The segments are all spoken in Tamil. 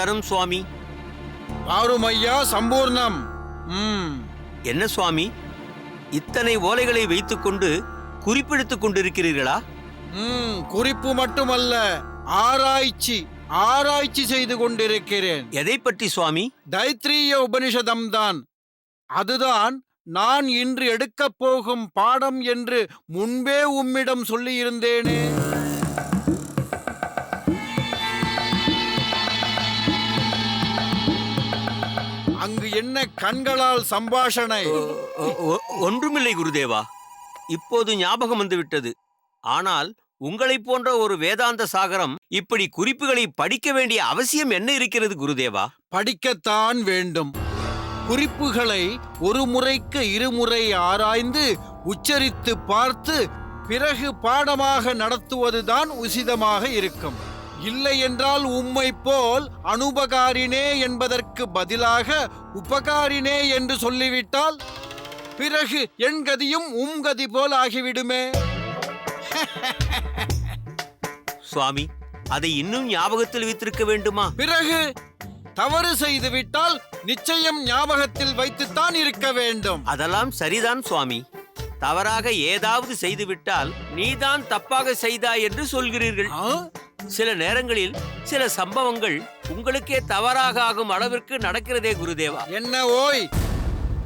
நமஸ்காரம் சுவாமி. ஆருமையா சம்பூர்ணம். என்ன சுவாமி, இத்தனை ஓலைகளை வைத்துக்கொண்டு குறிப்பெடுத்துக் கொண்டிருக்கிறீர்களா? குறிப்பு மட்டுமல்ல, ஆராய்ச்சி செய்து கொண்டிருக்கிறேன். எதை பற்றி சுவாமி? தைத்திரிய உபனிஷதம் தான். அதுதான் நான் இன்று எடுக்கப் போகும் பாடம் என்று முன்பே உம்மிடம் சொல்லியிருந்தேனே. அங்கு என்ன கண்களால் சம்பாஷணை? ஒன்றுமில்லை குருதேவா, இப்போது ஞாபகம் வந்துவிட்டது. ஆனால் உங்களைப் போன்ற ஒரு வேதாந்த சாகரம் இப்படி குறிப்புகளை படிக்க வேண்டிய அவசியம் என்ன இருக்கிறது குருதேவா? படிக்கத்தான் வேண்டும். குறிப்புகளை ஒரு முறைக்கு இருமுறை ஆராய்ந்து உச்சரித்து பார்த்து பிறகு பாடமாக நடத்துவதுதான் உசிதமாக இருக்கும். இல்லை என்றால் உம்மை போல் அனுபகாரினே என்பதற்கு பதிலாக உபகாரினே என்று சொல்லிவிட்டால் பிறகு என் கதியும் உம் கதி போல் ஆகிவிடுமே. சுவாமி, அதை இன்னும் ஞாபகத்தில் வைத்திருக்க வேண்டுமா? பிறகு தவறு செய்து விட்டால் நிச்சயம் ஞாபகத்தில் வைத்துத்தான் இருக்க வேண்டும். அதெல்லாம் சரிதான் சுவாமி. தவறாக ஏதாவது செய்துவிட்டால் நீதான் தப்பாக செய்தாய் என்று சொல்கிறீர்கள். சில நேரங்களில் சில சம்பவங்கள் உங்களுக்கே தவறாக ஆகும் அளவிற்கு நடக்கிறதே குருதேவா. என்ன ஓய்,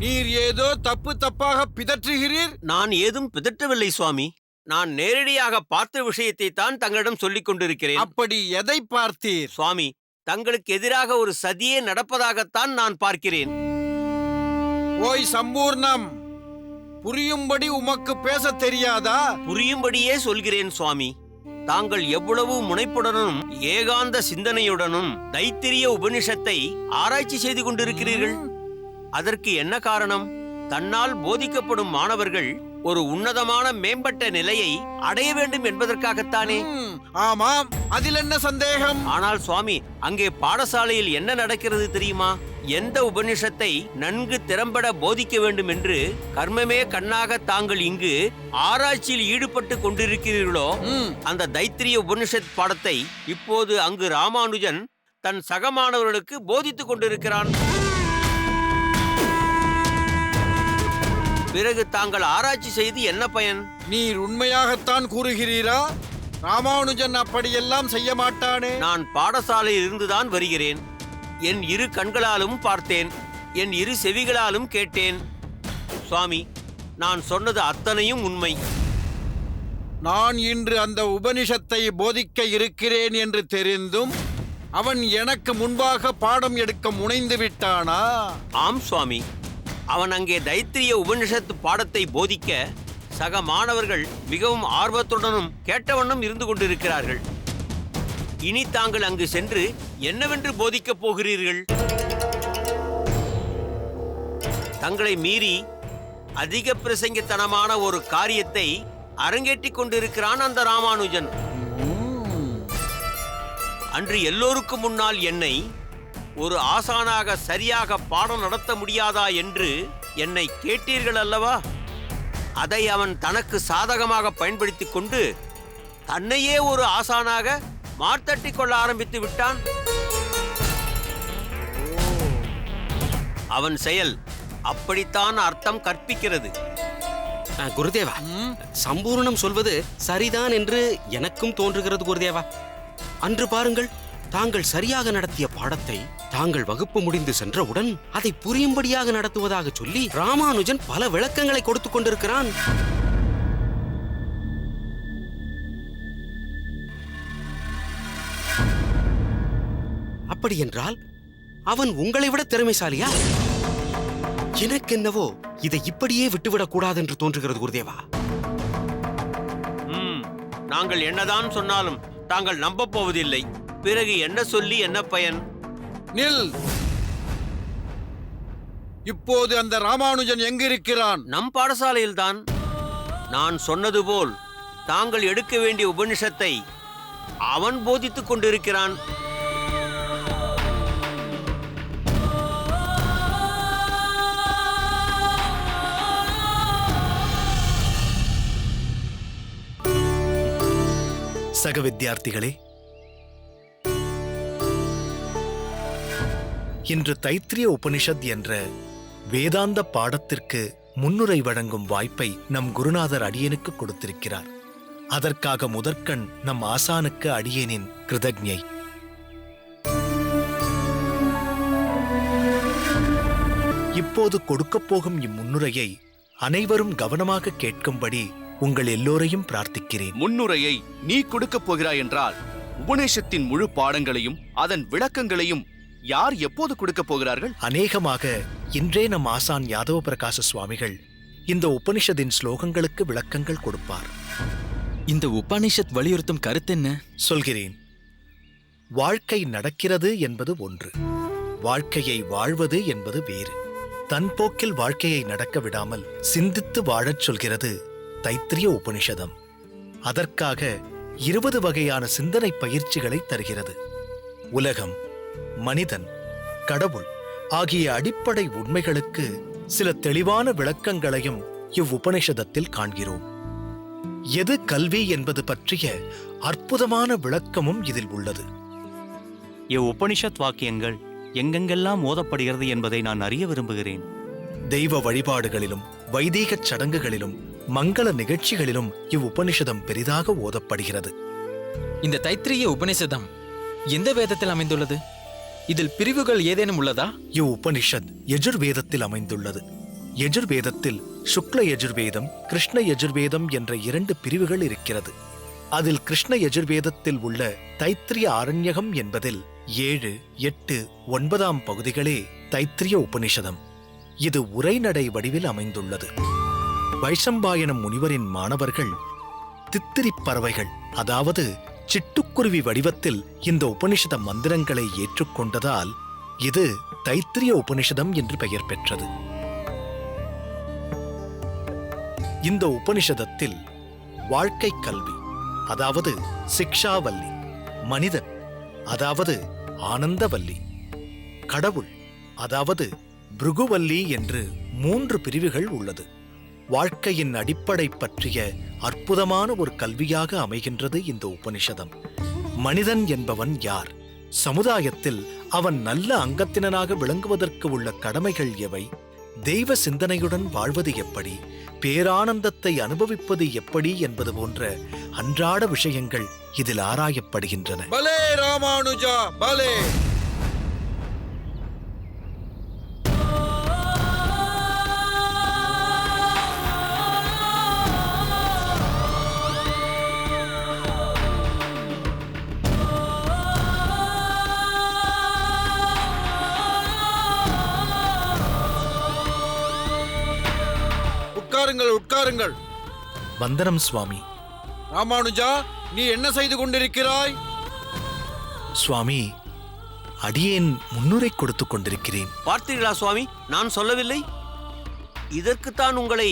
நீர் ஏதோ தப்பாக பிதற்றுகிறீர்? நான் ஏதும் பிதற்றவில்லை சுவாமி. நான் நேரடியாக பார்த்த விஷயத்தை தான் தங்களிடம் சொல்லிக் கொண்டிருக்கிறேன். அப்படி எதை பார்த்தீர்? சுவாமி, தங்களுக்கு எதிராக ஒரு சதியே நடப்பதாகத்தான் நான் பார்க்கிறேன். ஓய் சம்பூர்ணம், புரியும்படி உமக்கு பேச தெரியாதா? புரியும்படியே சொல்கிறேன் சுவாமி. தாங்கள் எவ்வளவு முனைப்புடனும் ஏகாந்த சிந்தனையுடனும் தைத்திரிய உபனிஷத்தை ஆராய்ச்சி செய்து கொண்டிருக்கிறீர்கள். அதற்கு என்ன காரணம்? தன்னால் போதிக்கப்படும் மாணவர்கள் ஒரு உன்னதமான மேம்பட்ட நிலையை அடைய வேண்டும் என்பதற்காகத்தானே? ஆமாம், அதில் என்ன சந்தேகம்? ஆனால் சுவாமி, அங்கே பாடசாலையில் என்ன நடக்கிறது தெரியுமா? எந்த உபனிஷத்தை நன்கு திறம்பட போதிக்க வேண்டும் என்று கர்மமே கண்ணாக தாங்கள் இங்கு ஆராய்ச்சியில் ஈடுபட்டு கொண்டிருக்கிறீர்களோ, அந்த தைத்திரிய உபனிஷத் பாடத்தை இப்போது அங்கு ராமானுஜன் தன் சக மாணவர்களுக்கு போதித்துக் கொண்டிருக்கிறான். பிறகு தாங்கள் ஆராய்ச்சி செய்து என்ன பயன்? நீர் உண்மையாகத்தான் கூறுகிறீரா? ராமானுஜன் அப்படியெல்லாம் செய்ய மாட்டானே. நான் பாடசாலையில் இருந்துதான் வருகிறேன். என் இரு கண்களாலும் பார்த்தேன், என் இரு செவிகளாலும் கேட்டேன். சுவாமி, நான் சொன்னது அத்தனையும் உண்மை. நான் இன்று அந்த உபனிஷத்தை போதிக்க இருக்கிறேன் என்று தெரிந்தும் அவன் எனக்கு முன்பாக பாடம் எடுக்க முனைந்து விட்டானா? ஆம் சுவாமி, அவன் அங்கே தைத்திரிய உபனிஷத்து பாடத்தை போதிக்க சக மாணவர்கள் மிகவும் ஆர்வத்துடனும் கேட்டவண்ணம் இருந்து கொண்டிருக்கிறார்கள். இனி தாங்கள் அங்கு சென்று என்னவென்று போதிக்கப் போகிறீர்கள்? தங்களை மீறி அதிக பிரசங்கத்தனமான ஒரு காரியத்தை அரங்கேற்றிக் கொண்டிருக்கிறான் அந்த ராமானுஜன். அன்று எல்லோருக்கும் முன்னால் என்னை ஒரு ஆசானாக சரியாக பாடம் நடத்த முடியாதா என்று என்னை கேட்டீர்கள் அல்லவா? அதை அவன் தனக்கு சாதகமாக பயன்படுத்திக் கொண்டு தன்னையே ஒரு ஆசானாக மார்த்தட்டிக் கொள்ள ஆரம்பித்து விட்டான். அவன் செயல் அப்படித்தான் அர்த்தம் கற்பிக்கிறது. குருதேவா, சம்பூர்ணம் சொல்வது சரிதான் என்று எனக்கும் தோன்றுகிறது குருதேவா. அன்று பாருங்கள், தாங்கள் சரியாக நடத்திய பாடத்தை தாங்கள் வகுப்பு முடிந்து சென்றவுடன் அதை புரியும்படியாக நடத்துவதாக சொல்லி ராமானுஜன் பல விளக்கங்களை கொடுத்துக் கொண்டிருக்கிறான். அப்படி என்றால் அவன் உங்களை விட திறமைசாலியா? எனக்கென்னவோ இதை இப்படியே விட்டுவிடக் கூடாது என்று தோன்றுகிறது குருதேவா. நாங்கள் என்னதான் சொன்னாலும் தாங்கள் நம்ப போவதில்லை. பிறகு என்ன சொல்லி என்ன பயன்? நில். இப்போது அந்த ராமானுஜன் எங்கிருக்கிறான்? நம் பாடசாலையில்தான். நான் சொன்னது போல் தாங்கள் எடுக்க வேண்டிய உபனிஷத்தை அவன் போதித்துக் கொண்டிருக்கிறான். சக வித்தியார்த்திகளே, இன்று தைத்திரிய உபனிஷத் என்ற வேதாந்த பாடத்திற்கு முன்னுரை வழங்கும் வாய்ப்பை நம் குருநாதர் அடியேனுக்கு கொடுத்திருக்கிறார். அதற்காக முதற்கண் நம் ஆசானுக்கு அடியேனின் கிருதஜ்ஞை. இப்போது கொடுக்கப் போகும் இம்முன்னுரையை அனைவரும் கவனமாக கேட்கும்படி உங்கள் எல்லோரையும் பிரார்த்திக்கிறேன். முன்னுரையை நீ கொடுக்கப் போகிறாய் என்றால் உபநிஷத்தின் முழு பாடங்களையும் அதன் விளக்கங்களையும் யார் எப்போது கொடுக்கப் போகிறார்கள்? அநேகமாக இன்றே நம் ஆசான் யாதவ பிரகாச சுவாமிகள் இந்த உபனிஷத்தின் ஸ்லோகங்களுக்கு விளக்கங்கள் கொடுப்பார். இந்த உபனிஷத் வலியுறுத்தும் கருத்தென்ன? சொல்கிறேன். வாழ்க்கை நடக்கிறது என்பது ஒன்று, வாழ்க்கையை வாழ்வது என்பது வேறு. தன் போக்கில் வாழ்க்கையை நடக்க விடாமல் சிந்தித்து வாழச் சொல்கிறது தைத்திரிய உபனிஷதம். அதற்காக 20 வகையான சிந்தனை பயிற்சிகளை தருகிறது. உலகம், மனிதன், கடவுள் ஆகிய அடிப்படை உண்மைகளுக்கு சில தெளிவான விளக்கங்களையும் இவ்வுபனிஷதத்தில் காண்கிறோம். எது கல்வி என்பது பற்றிய அற்புதமான விளக்கமும் இதில் உள்ளது. உபனிஷத் வாக்கியங்கள் எங்கெங்கெல்லாம் ஓதப்படுகிறது என்பதை நான் அறிய விரும்புகிறேன். தெய்வ வழிபாடுகளிலும் வைதீகச் சடங்குகளிலும் மங்கள நிகழ்ச்சிகளிலும் இவ்வுபனிஷதம் பெரிதாக ஓதப்படுகிறது. இந்த தைத்திரிய உபனிஷதம் எந்த வேதத்தில் அமைந்துள்ளது? இதில் பிரிவுகள் ஏதேனும் உள்ளதா? இவ்வுபனிஷத் யஜுர்வேதத்தில் அமைந்துள்ளது. யஜுர்வேதத்தில் சுக்ல யஜுர்வேதம், கிருஷ்ண யஜுர்வேதம் என்ற 2 பிரிவுகள் இருக்கிறது. அதில் கிருஷ்ண யஜுர்வேதத்தில் உள்ள தைத்திரிய ஆரண்யகம் என்பதில் 7, 8, 9ஆம் பகுதிகளே தைத்திரிய உபனிஷதம். இது உரைநடை வடிவில் அமைந்துள்ளது. வைஷம்பாயனம் முனிவரின் மாணவர்கள் தித்திரிப் பறவைகள், அதாவது சிட்டுக்குருவி வடிவத்தில் இந்த உபனிஷத மந்திரங்களை ஏற்றுக்கொண்டதால் இது தைத்திரிய உபனிஷதம் என்று பெயர் பெற்றது. இந்த உபனிஷதத்தில் வாழ்க்கை கல்வி, அதாவது சிக்ஷாவல்லி, மனிதன், அதாவது ஆனந்தவல்லி, கடவுள், அதாவது பிருகுவல்லி என்று 3 பிரிவுகள் உள்ளது. வாழ்க்கையின் அடிப்படை பற்றிய அற்புதமான ஒரு கல்வியாக அமைகின்றது இந்த உபனிஷதம். மனிதன் என்பவன் யார்? சமுதாயத்தில் அவன் நல்ல அங்கத்தினனாக விளங்குவதற்கு உள்ள கடமைகள் எவை? தெய்வ சிந்தனையுடன் வாழ்வது எப்படி? பேரானந்தத்தை அனுபவிப்பது எப்படி என்பது போன்ற அன்றாட விஷயங்கள் இதில் ஆராயப்படுகின்றன. பலே ராமானுஜா பலே! உட்காருங்கள், உட்காருங்கள். வந்தனம் சுவாமி. ராமானுஜா, நீ என்ன செய்து கொண்டிருக்கிறாய்? சுவாமி, அடியேன் முன்னுரை கொடுத்துக் கொண்டிருக்கிறேன். பார்த்தீர்களா சுவாமி, நான் சொல்லவில்லை? இதற்குத்தான் உங்களை...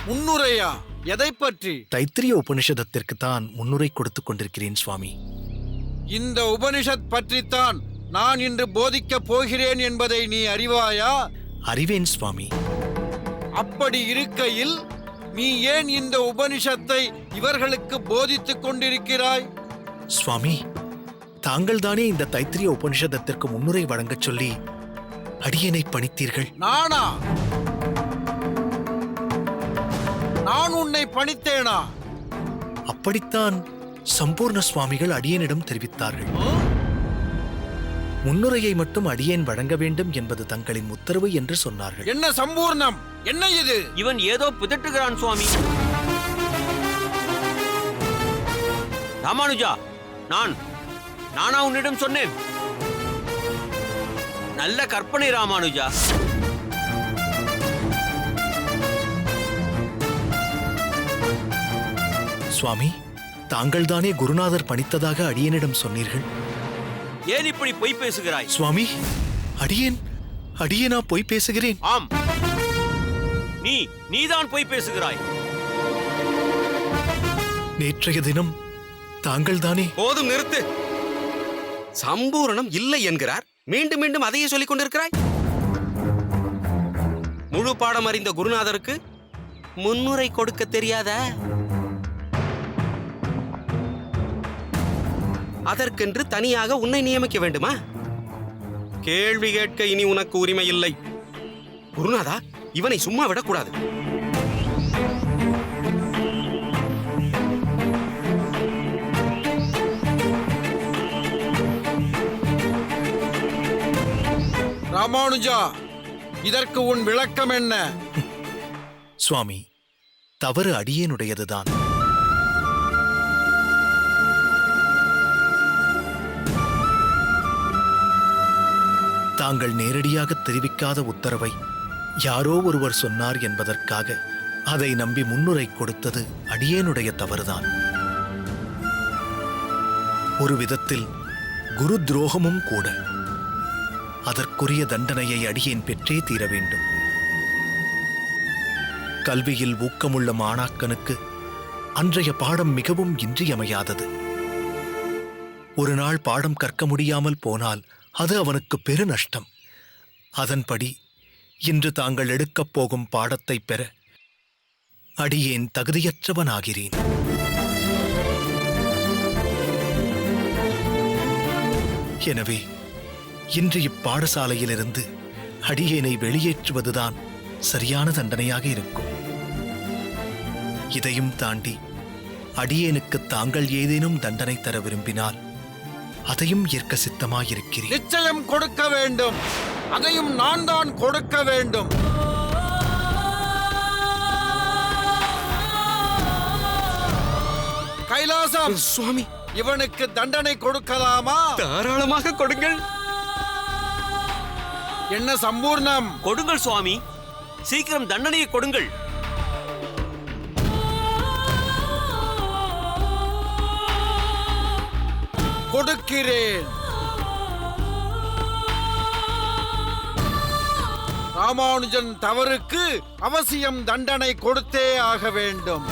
முன்னுரையா? எதை பற்றி? தைத்திரிய உபனிஷதத்திற்கு தான் முன்னுரை கொடுத்துக் கொண்டிருக்கிறேன் சுவாமி. இந்த உபனிஷத் பற்றித்தான் நான் இன்று போதிக்கப் போகிறேன் என்பதை நீ அறிவாயா? அறிவேன் சுவாமி. அப்படி இருக்கையில் நீ ஏன் இந்த உபனிஷத்தை இவர்களுக்கு போதித்துக் கொண்டிருக்கிறாய்? சுவாமி, தாங்கள் தானே இந்த தைத்திரிய உபனிஷதத்திற்கு முன்னுரை வழங்கச் சொல்லி அடியேனை பணித்தீர்கள். நானா? நான் உன்னை பணித்தேனா? அப்படித்தான் சம்பூர்ண சுவாமிகள் அடியேனிடம் தெரிவித்தார்கள். முன்னுரையை மட்டும் அடியேன் வழங்க வேண்டும் என்பது தங்களின் உத்தரவு என்று சொன்னார்கள். என்ன சம்பூர்ணம்? என்ன இது? இவன் ஏதோ பிதற்றுகிறான் சுவாமி. ராமானுஜா, நானா உன்னிடம் சொன்னேன்? நல்ல கற்பனை ராமானுஜா. சுவாமி, தாங்கள் தானே குருநாதர் பணித்ததாக அடியேனிடம் சொன்னீர்கள். ஏன் இப்படி பொய் பேசுகிறாய்? சுவாமி, அடியேனா பொய் பேசுகிறேன்? ஆம், நீதான் பொய் பேசுகிறாய். நேற்றைய தினம் தாங்கள் தானே... போதும், நிறுத்து. சம்பூரணம் இல்லை என்கிறார், மீண்டும் மீண்டும் அதையே சொல்லிக் கொண்டிருக்கிறாய். முழு பாடம் அறிந்த குருநாதருக்கு முன்னுரை கொடுக்க தெரியாதா? அதற்கென்று தனியாக உன்னை நியமிக்க வேண்டுமா? கேள்வி கேட்க இனி உனக்கு உரிமை இல்லை. குருநாதா, இவனை சும்மா விடக்கூடாது. ராமானுஜா, இதற்கு உன் விளக்கம் என்ன? சுவாமி, தவறு அடியேனுடையதுதான். தாங்கள் நேரடியாக தெரிவிக்காத உத்தரவை யாரோ ஒருவர் சொன்னார் என்பதற்காக அதை நம்பி முன்னுரை கொடுத்தது அடியேனுடைய தவறுதான். ஒரு விதத்தில் குரு துரோகமும் கூட. அதற்குரிய தண்டனையை அடியேன் பெற்றே தீர வேண்டும். கல்வியில் ஊக்கமுள்ள மாணாக்கனுக்கு அன்றைய பாடம் மிகவும் இன்றியமையாதது. ஒரு நாள் பாடம் கற்க முடியாமல் போனால் அது அவனுக்கு பெரு நஷ்டம். அதன்படி இன்று தாங்கள் எடுக்கப் போகும் பாடத்தை பெற அடியேன் தகுதியற்றவனாகிறேன். எனவே இன்று இப்பாடசாலையிலிருந்து அடியேனை வெளியேற்றுவதுதான் சரியான தண்டனையாக இருக்கும். இதையும் தாண்டி அடியேனுக்கு தாங்கள் ஏதேனும் தண்டனை தர விரும்பினால் அதையும் ஏற்க சித்தமாயிருக்கிறேன். நிச்சயம் கொடுக்க வேண்டும். அதையும் நான் தான் கொடுக்க வேண்டும். கைலாசம், சுவாமி, இவனுக்கு தண்டனை கொடுக்கலாமா? தாராளமாக கொடுங்கள். என்ன சம்பூர்ணம்? கொடுங்கள் சுவாமி, சீக்கிரம் தண்டனையை கொடுங்கள். கொடுக்கிறேன். ராமானுஜன் தவறுக்கு அவசியம் தண்டனை கொடுத்தே ஆக வேண்டும்.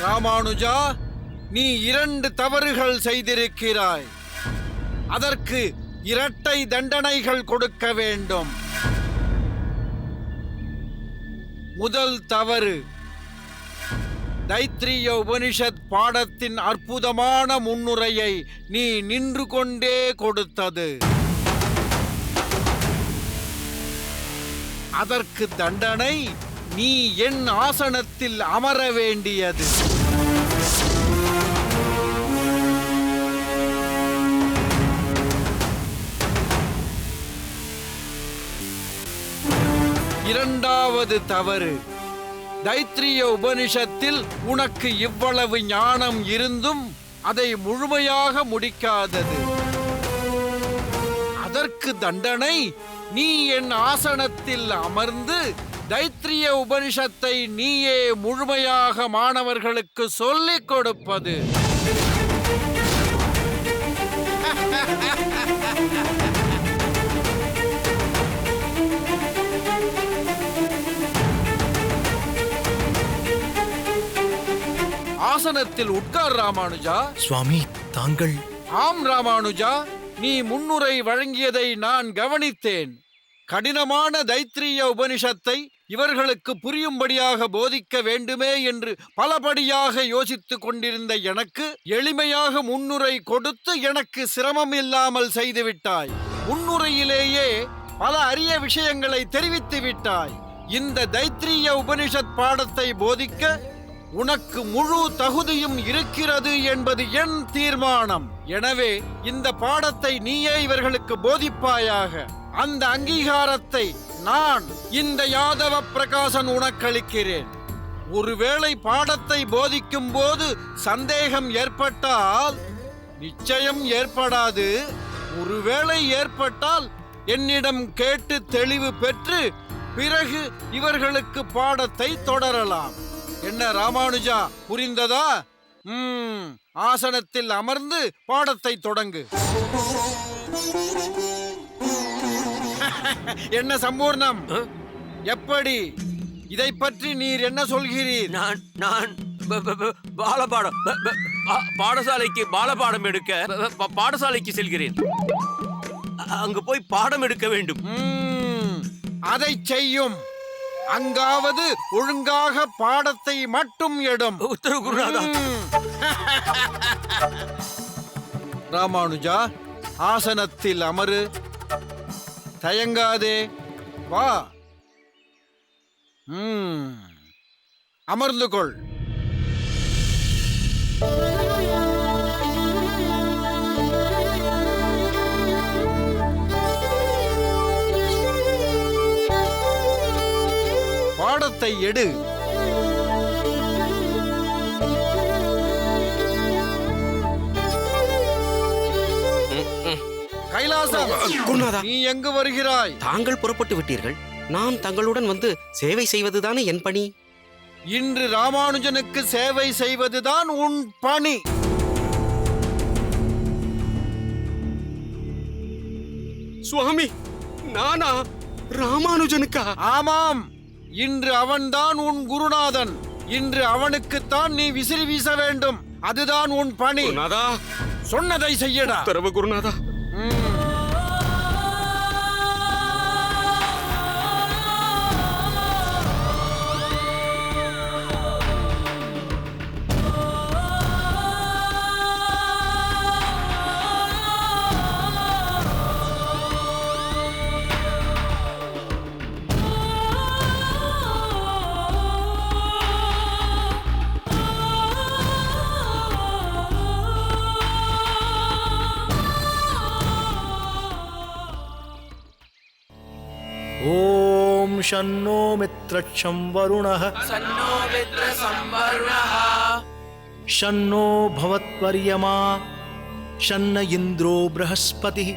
ராமானுஜா, நீ 2 தவறுகள் செய்திருக்கிறாய். அதற்கு இரட்டை தண்டனைகள் கொடுக்க வேண்டும். முதல் தவறு, தைத்திரிய உபனிஷத் பாடத்தின் அற்புதமான முன்னுரையை நீ நின்று கொண்டே கொடுத்தது. அதற்கு தண்டனை நீ என் ஆசனத்தில் அமர வேண்டியது. இரண்டாவது தவறு, தைத்திரிய உபனிஷத்தில் உனக்கு இவ்வளவு ஞானம் இருந்தும் அதை முழுமையாக முடிக்காதது. அதற்கு தண்டனை நீ என் ஆசனத்தில் அமர்ந்து தைத்திரிய உபனிஷத்தை நீயே முழுமையாக மாணவர்களுக்கு சொல்லிக் கொடுப்பது. ஆசனத்தில் உட்கார் ராமானுஜா. சுவாமி, தாங்கள்... ஆம் ராமானுஜா, நீ முன்னுரை வழங்கியதை நான் கவனித்தேன். கடினமான தைத்திரிய உபனிஷத்தை இவர்களுக்கு புரியும்படியாக போதிக்க வேண்டுமே என்று பலபடியாக யோசித்துக் கொண்டிருந்த எனக்கு எளிமையாக முன்னுரை கொடுத்து எனக்கு சிரமம் இல்லாமல் செய்துவிட்டாய். முன்னுரையிலேயே பல அரிய விஷயங்களை தெரிவித்து விட்டாய். இந்த தைத்திரிய உபனிஷத் பாடத்தை போதிக்க உனக்கு முழு தகுதியும் இருக்கிறது என்பது என் தீர்மானம். எனவே இந்த பாடத்தை நீயே இவர்களுக்கு போதிப்பாயாக. அந்த அங்கீகாரத்தை நான் இந்த யாதவ பிரகாசன் உனக்களிக்கிறேன். ஒருவேளை பாடத்தை போதிக்கும் போது சந்தேகம் ஏற்பட்டால், நிச்சயம் ஏற்படாது, ஒருவேளை ஏற்பட்டால் என்னிடம் கேட்டு தெளிவு பெற்று பிறகு இவர்களுக்கு பாடத்தை தொடரலாம். என்ன ராமானுஜா, புரிந்ததா? ஆசனத்தில் அமர்ந்து பாடத்தை தொடங்கு. என்ன சம்பூர்ணம், எப்படி? இதை பற்றி நீர் என்ன சொல்கிறீர்? நான் பாடசாலைக்கு பாலபாடம் எடுக்க பாடசாலைக்கு செல்கிறேன். அங்கு போய் பாடம் எடுக்க வேண்டும். அதை செய்யும். அங்காவது ஒழுங்காக பாடத்தை மட்டும் எடும். உத்தரவு குருநாதா. ராமானுஜா, ஆசனத்தில் அமரு. தயங்காதே, வா. அமர்ந்து கொள். பாடத்தை எடு. கைலாசம், குருநாதா, நீ எங்கு வருகிறாய்? தாங்கள் புறப்பட்டு விட்டீர்கள். நான் தங்களுடன் வந்து சேவை செய்வதுதானே என் பணி. இன்று ராமானுஜனுக்கு சேவை செய்வதுதான் உன் பணி. சுவாமி, நானா ராமானுஜனுக்கா? ஆமாம், இன்று அவன்தான் உன் குருநாதன். இன்று அவனுக்குத்தான் நீ விசிறி வீச வேண்டும். அதுதான் உன் பணி. குருநாதா, சொன்னதை செய்யடா. உத்தரவு குருநாதா. ஓம் ஷன்னோ மித்ரக்ஷம் வருணः ஷன்னோ பவத்வர்யமா ஷன்ன இந்திரோ ப்ரஹஸ்பதிः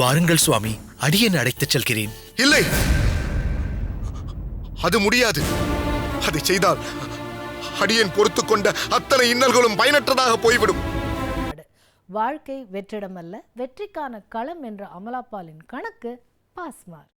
வாருங்கள் சுவாமி, அடியேன் அழைத்துச் செல்கிறேன். இல்லை, அது முடியாது. அதை செய்தால் அடியேன் பொறுத்துக் கொண்ட அத்தனை இன்னல்களும் பயனற்றதாக போய்விடும். வாழ்க்கை வெற்றிடமல்ல, வெற்றிக்கான களம் என்ற அமலாபாலின் கணக்கு பாஸ்மார்.